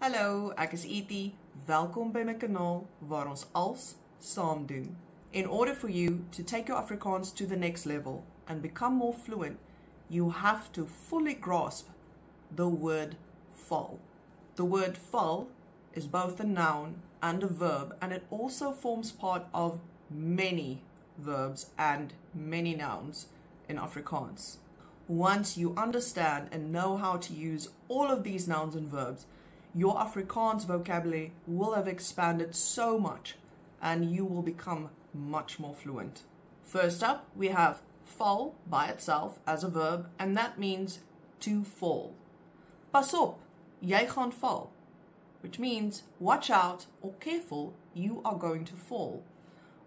Hallo, ek is Etie. Welkom by my kanaal waar ons als saam doen. In order for you to take your Afrikaans to the next level and become more fluent, you have to fully grasp the word val. The word val is both a noun and a verb, and it also forms part of many verbs and many nouns in Afrikaans. Once you understand and know how to use all of these nouns and verbs, your Afrikaans vocabulary will have expanded so much and you will become much more fluent. First up, we have val by itself as a verb, and that means to fall. Pas op, jy gaan val, which means watch out or careful, you are going to fall.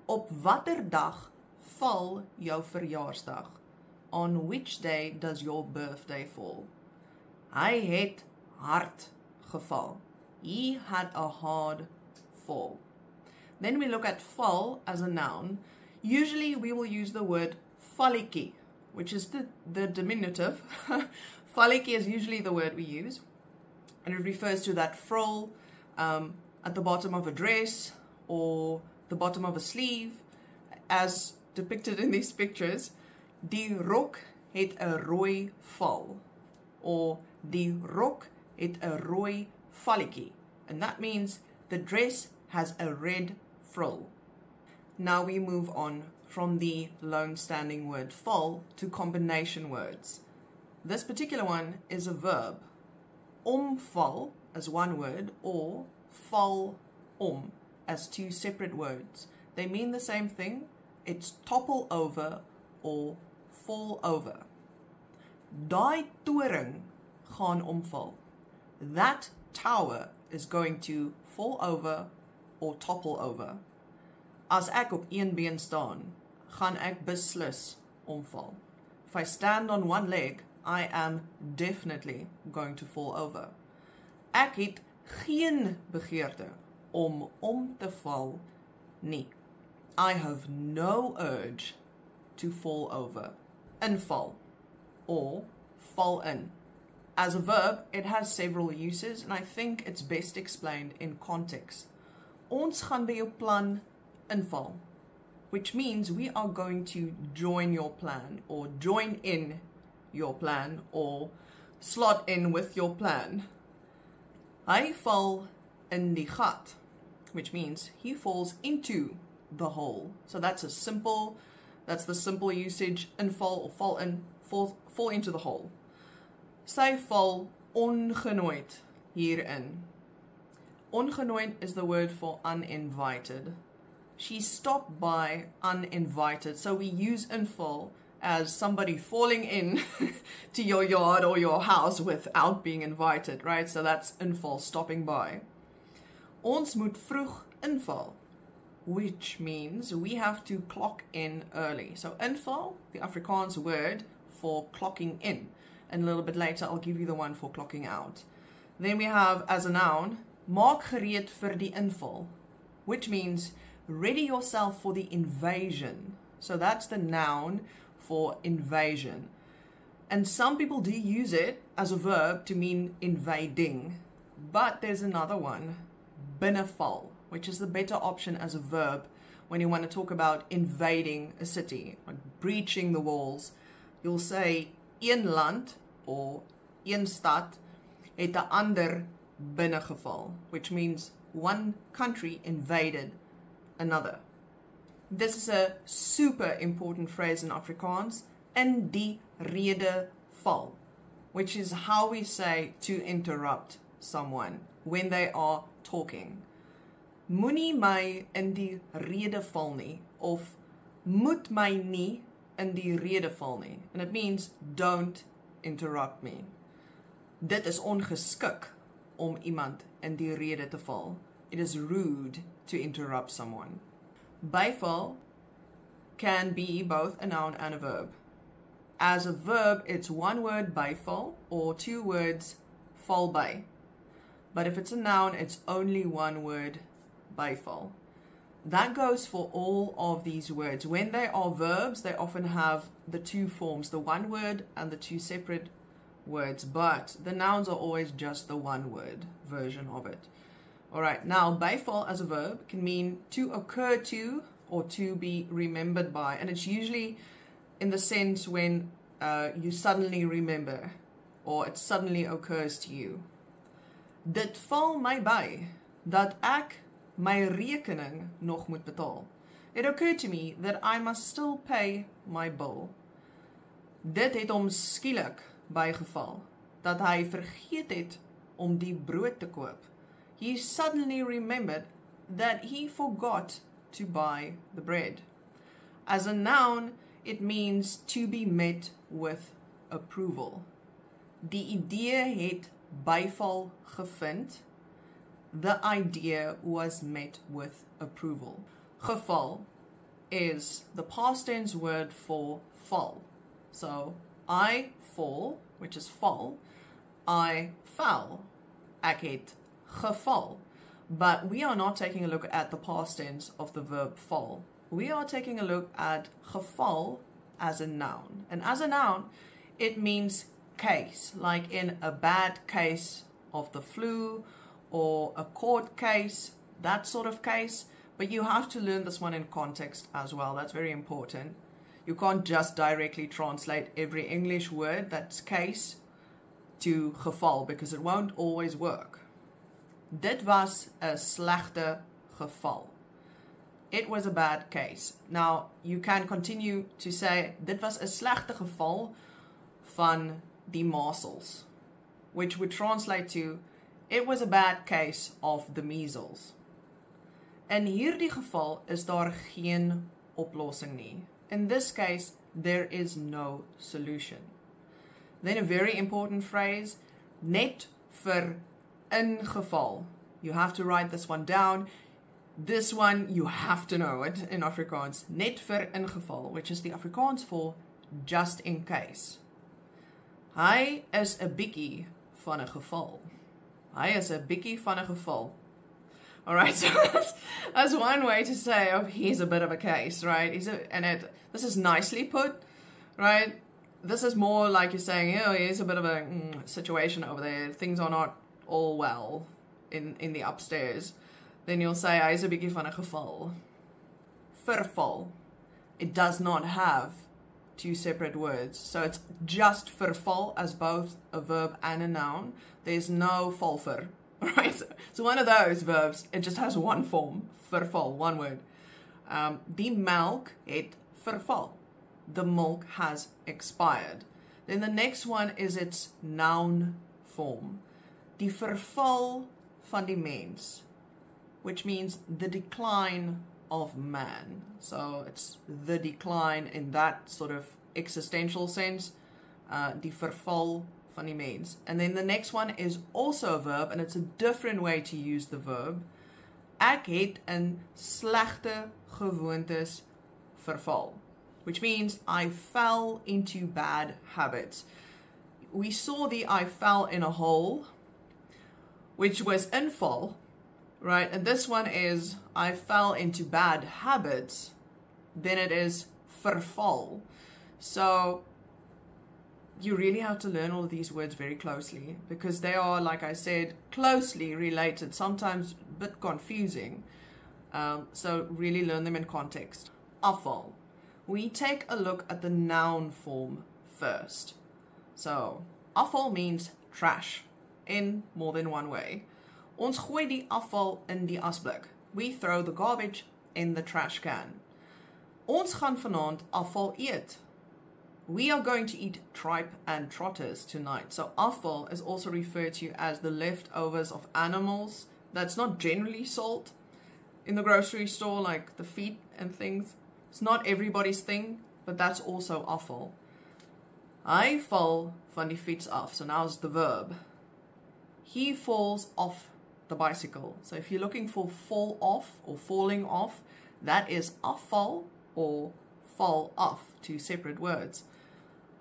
Op watter dag val jou verjaarsdag? On which day does your birthday fall? Hy het hard geval. He had a hard fall. Then we look at val as a noun. Usually we will use the word valletjie, which is the diminutive. Valletjie is usually the word we use, and it refers to that frill at the bottom of a dress or the bottom of a sleeve, as depicted in these pictures. Die rok het 'n rooi val, or die rok het 'n rooi valletjie, and that means the dress has a red frill. Now we move on from the lone standing word val to combination words. This particular one is a verb. Omval as one word, or val om as two separate words. They mean the same thing. It's topple over or fall over. Daai toring gaan omval. That tower is going to fall over or topple over. As ek op een been staan, gaan ek beslis omval. If I stand on one leg, I am definitely going to fall over. Ek het geen begeerte om te val nie. I have no urge to fall over. Inval, or fall in. As a verb, it has several uses, and I think it's best explained in context. Ons gaan by jou plan inval, which means we are going to join your plan, or join in your plan, or slot in with your plan. Hy val in die gat, which means he falls into the hole. So that's the simple usage. Inval or fall in, fall into the hole. Sy val ongenooid hierin. Ongenooid is the word for uninvited. She stopped by uninvited. So we use inval as somebody falling in to your yard or your house without being invited, right? So that's inval, stopping by. Ons moet vroeg inval, which means we have to clock in early. So inval, the Afrikaans word for clocking in. And a little bit later, I'll give you the one for clocking out. Then we have, as a noun, maak gereed vir die inval, which means ready yourself for the invasion. So that's the noun for invasion. And some people do use it as a verb to mean invading. But there's another one, binneval, which is the better option as a verb when you want to talk about invading a city, like breaching the walls. You'll say, een land or een stad het 'n ander binnegeval, which means one country invaded another. This is a super important phrase in Afrikaans, in die rede val, which is how we say to interrupt someone when they are talking. Moenie my in die rede val nie, of moet my nie in die rede val nie. And it means don't interrupt me. Dit is ongeskik om iemand in die rede te val. It is rude to interrupt someone. Byval can be both a noun and a verb. As a verb, it's one word byval or two words val by. But if it's a noun, it's only one word byval. That goes for all of these words. When they are verbs, they often have the two forms, the one word and the two separate words, but the nouns are always just the one word version of it. Alright, now byval as a verb can mean to occur to or to be remembered by, and it's usually in the sense when you suddenly remember or it suddenly occurs to you. Dit val my by dat ek my rekening nog moet betaal. It occurred to me that I must still pay my bill. Dit het hom skielik bygeval dat hy vergeet het om die brood te koop. He suddenly remembered that he forgot to buy the bread. As a noun, it means to be met with approval. Die idee het byval gevind. The idea was met with approval. Geval is the past tense word for fall. So, I fall, which is fall. I fell. Ek het geval. But we are not taking a look at the past tense of the verb fall. We are taking a look at geval as a noun. And as a noun, it means case, like in a bad case of the flu or a court case, that sort of case. But you have to learn this one in context as well. That's very important. You can't just directly translate every English word that's case to geval because it won't always work. Dit was 'n slegte geval. It was a bad case. Now, you can continue to say, dit was 'n slegte geval van die measles, which would translate to, it was a bad case of the measles. In hierdie geval is daar geen oplossing nie. In this case, there is no solution. Then a very important phrase, net vir ingeval. You have to write this one down. This one, you have to know it in Afrikaans. Net vir ingeval, which is the Afrikaans for just in case. Hy is 'n bietjie van 'n geval. Hy is 'n bietjie van 'n geval. Alright, so that's one way to say, oh, he's a bit of a case, right? This is nicely put, right? This is more like you're saying, oh, here's a bit of a situation over there. Things are not all well in the upstairs. Then you'll say, hy is 'n bietjie van 'n geval. Verval. It does not have two separate words. So it's just verval as both a verb and a noun. There's no valver, right? So one of those verbs, it just has one form. Verval, one word. Die melk het verval. The milk has expired. Then the next one is its noun form. Die verval van die mens, which means the decline of man. So it's the decline in that sort of existential sense, die verval van die mens. And then the next one is also a verb, and it's a different way to use the verb. Ek het in slegte gewoontes verval, which means I fell into bad habits. We saw the I fell in a hole, which was inval, right? And this one is I fell into bad habits, then it is verval. So you really have to learn all of these words very closely because they are, like I said, closely related, sometimes a bit confusing. So really learn them in context. Afval. We take a look at the noun form first. So afval means trash in more than one way. Ons gooi die afval in die asblik. We throw the garbage in the trash can. Ons gaan vanaand afval eet. We are going to eat tripe and trotters tonight. So afval is also referred to as the leftovers of animals that's not generally sold in the grocery store, like the feet and things. It's not everybody's thing, but that's also afval. Hy val van die fiets af. So now's the verb. He falls off the bicycle. So if you're looking for fall off or falling off, that is afval or fall off, two separate words.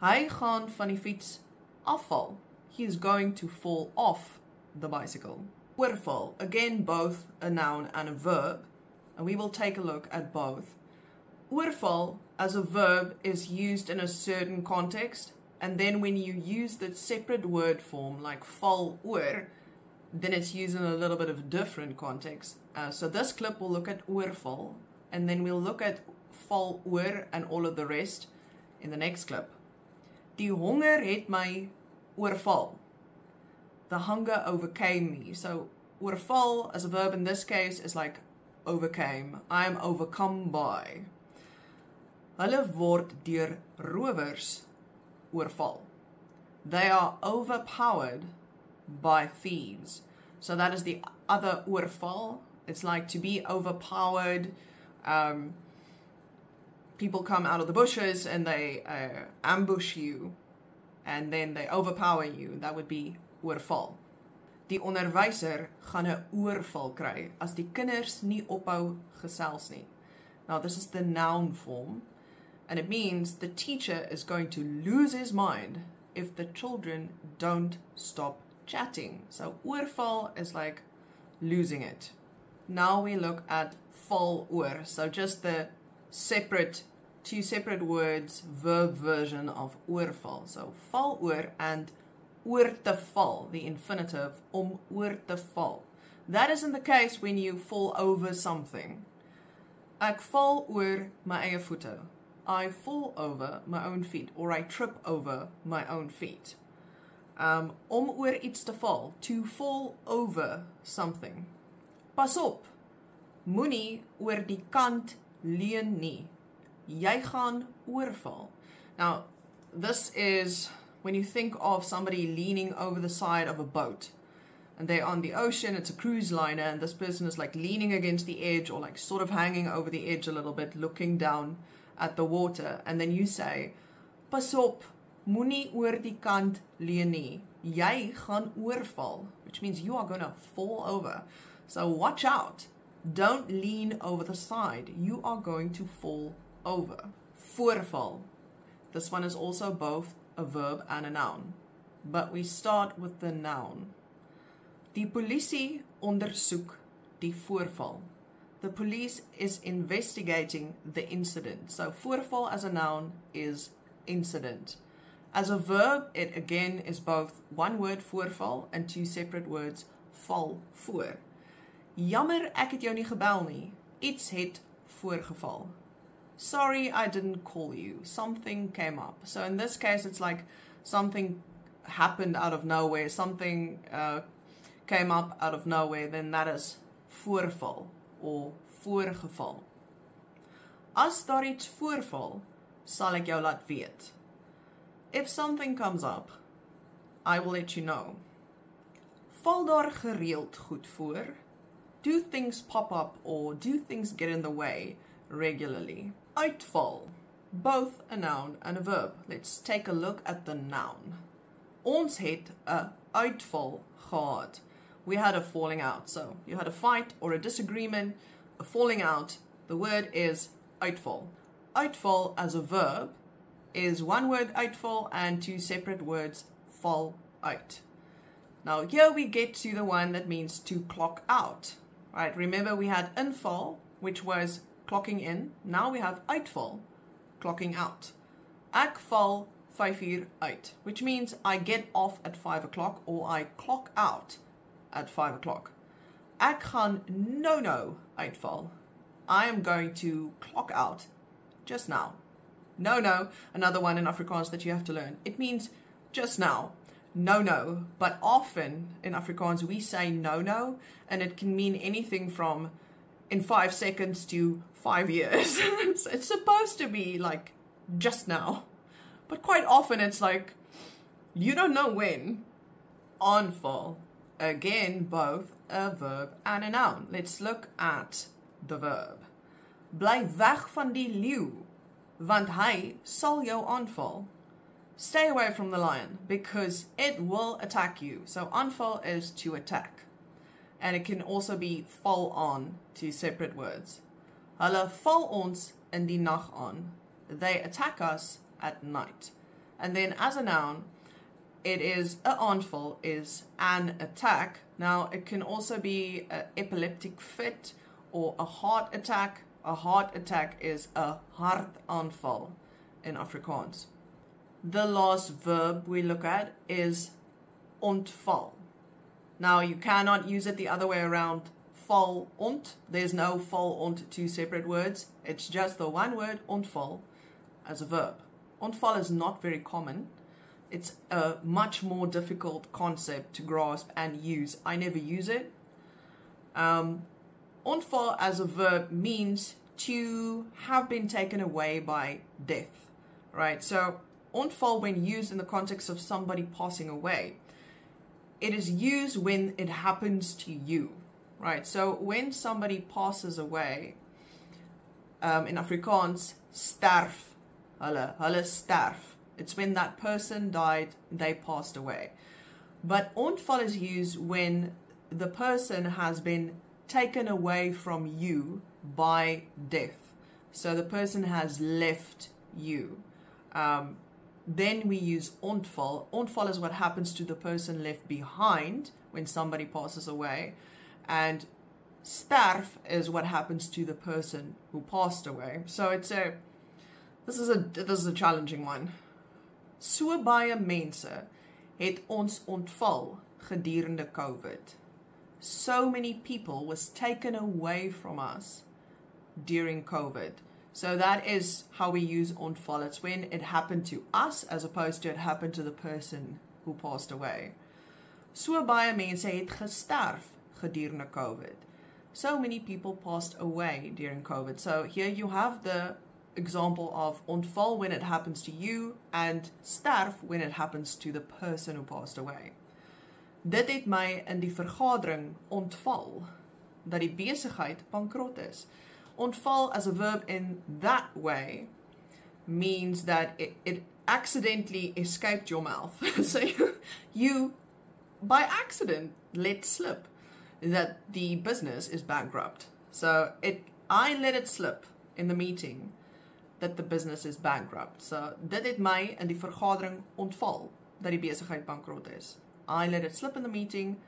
Hy gaan van die fiets afval. He is going to fall off the bicycle. Oorval, again both a noun and a verb, and we will take a look at both. Oorval as a verb is used in a certain context And then when you use the separate word form like val oor, then it's used in a little bit of different context. So this clip will look at oorval, and then we'll look at val oor and all of the rest in the next clip. Die honger het my oorval. The hunger overcame me. So oorval as a verb in this case is like overcame. I am overcome by. Hulle word deur rowers oorval. They are overpowered by thieves. So that is the other oorval. It's like to be overpowered. People come out of the bushes and they ambush you, and then they overpower you. That would be oorval. Die onderwyser gaan 'n oorval kry as die kinders nie ophou gesels nie. Now this is the noun form, and it means the teacher is going to lose his mind if the children don't stop chatting. So oorval is like losing it. Now we look at val oor. So just the two separate words, verb version of oorval. So val oor and oor te val, the infinitive, om oor te val. That isn't the case when you fall over something. Ek val oor my eie voete. I fall over my own feet, or I trip over my own feet. Om oor iets te val, to fall over something. Pas op, moenie oor die kant leun nie. Jy gaan oorval. Now, this is when you think of somebody leaning over the side of a boat, and they're on the ocean, it's a cruise liner, and this person is like leaning against the edge, or like sort of hanging over the edge a little bit, looking down at the water, and then you say, pas op, moenie oor die kant leun nie. Jy gaan oorval, which means you are going to fall over. So watch out. Don't lean over the side. You are going to fall over. Voorval. This one is also both a verb and a noun. But we start with the noun. Die polisie ondersoek die voorval. The police is investigating the incident. So voorval as a noun is incident. As a verb, it again is both one word voorval and two separate words val voor. Jammer ek het jou nie gebel nie. Iets het voorgeval. Sorry I didn't call you. Something came up. So in this case it's like something happened out of nowhere. Something came up out of nowhere. Then that is voorval or voorgeval. As daar iets voorval, sal ek jou laat weet. If something comes up, I will let you know. Val daar gereeld goed voor? Do things pop up or do things get in the way regularly? Uitval, both a noun and a verb. Let's take a look at the noun. Ons het 'n uitval gehad. We had a falling out. So you had a fight or a disagreement, a falling out. The word is uitval. Uitval as a verb is one word uitval and two separate words val uit. Now here we get to the one that means to clock out. Right? Remember we had inval, which was clocking in. Now we have uitval, clocking out. Ek val 5 uur uit, which means I get off at 5 o'clock or I clock out at 5 o'clock. Ek gaan no uitval. I am going to clock out just now. No, another one in Afrikaans that you have to learn. It means just now. No, but often in Afrikaans we say no, and it can mean anything from in 5 seconds to 5 years. So it's supposed to be like just now, but quite often it's like you don't know when. Aanval, again both a verb and a noun. Let's look at the verb. Bly weg van die leeu, want hy sal jou aanval. Stay away from the lion because it will attack you. So aanval is to attack. And it can also be val aan, two separate words. Hulle val ons in die nag aan. They attack us at night. And then as a noun, it is a aanval is an attack. Now it can also be an epileptic fit or a heart attack. A heart attack is a hartaanval in Afrikaans. The last verb we look at is ontval. Now, you cannot use it the other way around. Val ont. There's no val ont, two separate words. It's just the one word ontval as a verb. Ontval is not very common. It's a much more difficult concept to grasp and use. I never use it. Ontval as a verb means to have been taken away by death, right? So ontval, when used in the context of somebody passing away, it is used when it happens to you. Right, so when somebody passes away, in Afrikaans, sterf, hulle sterf. It's when that person died, they passed away. But ontval is used when the person has been taken away from you by death. So the person has left you. Then we use ontval. Ontval is what happens to the person left behind when somebody passes away. And sterf is what happens to the person who passed away. So this is a challenging one. So baie mense het ons ontval gedurende COVID. So many people was taken away from us during COVID. So that is how we use ontval. It's when it happened to us as opposed to it happened to the person who passed away. So baie mense het gesterf gedurende COVID. So many people passed away during COVID. So here you have the example of ontval when it happens to you and sterf when it happens to the person who passed away. Dit het my in die vergadering ontval dat die besigheid bankrot is. Ontval as a verb in that way means that it accidentally escaped your mouth. So you by accident let slip that the business is bankrupt. So I let it slip in the meeting that the business is bankrupt. So dit het my in die vergadering ontval dat die besigheid bankrot is. I let it slip in the meeting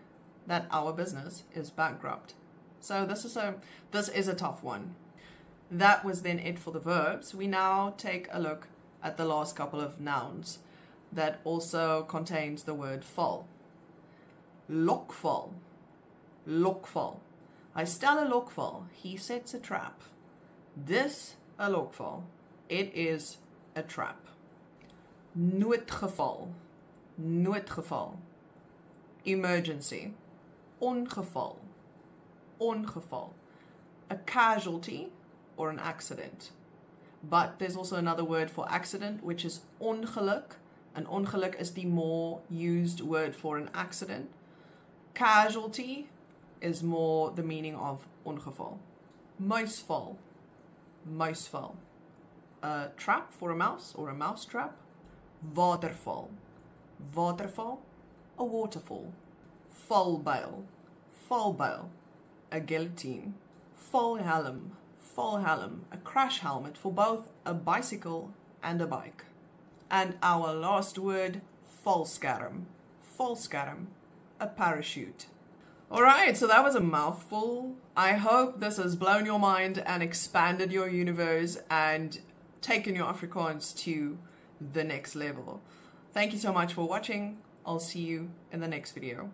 that our business is bankrupt. So this is a tough one. That was then it for the verbs. We now take a look at the last couple of nouns that also contains the word val. Lokval. Lokval. Hy stel 'n lokval. He sets a trap. Dis 'n lokval. It is a trap. Noodgeval. Noodgeval. Emergency. Ongeval. Ongeval. A casualty or an accident. But there's also another word for accident, which is ongeluk. An ongeluk is the more used word for an accident. Casualty is more the meaning of ongeval. Muisval. Muisval. A trap for a mouse or a mouse trap. Waterval. Waterval. A waterfall. Valbuil. Valbuil. A guillotine. Valhelm. Valhelm. A crash helmet for both a bicycle and a bike. And our last word, valskerm. Valskerm. A parachute. Alright, so that was a mouthful. I hope this has blown your mind and expanded your universe and taken your Afrikaans to the next level. Thank you so much for watching. I'll see you in the next video.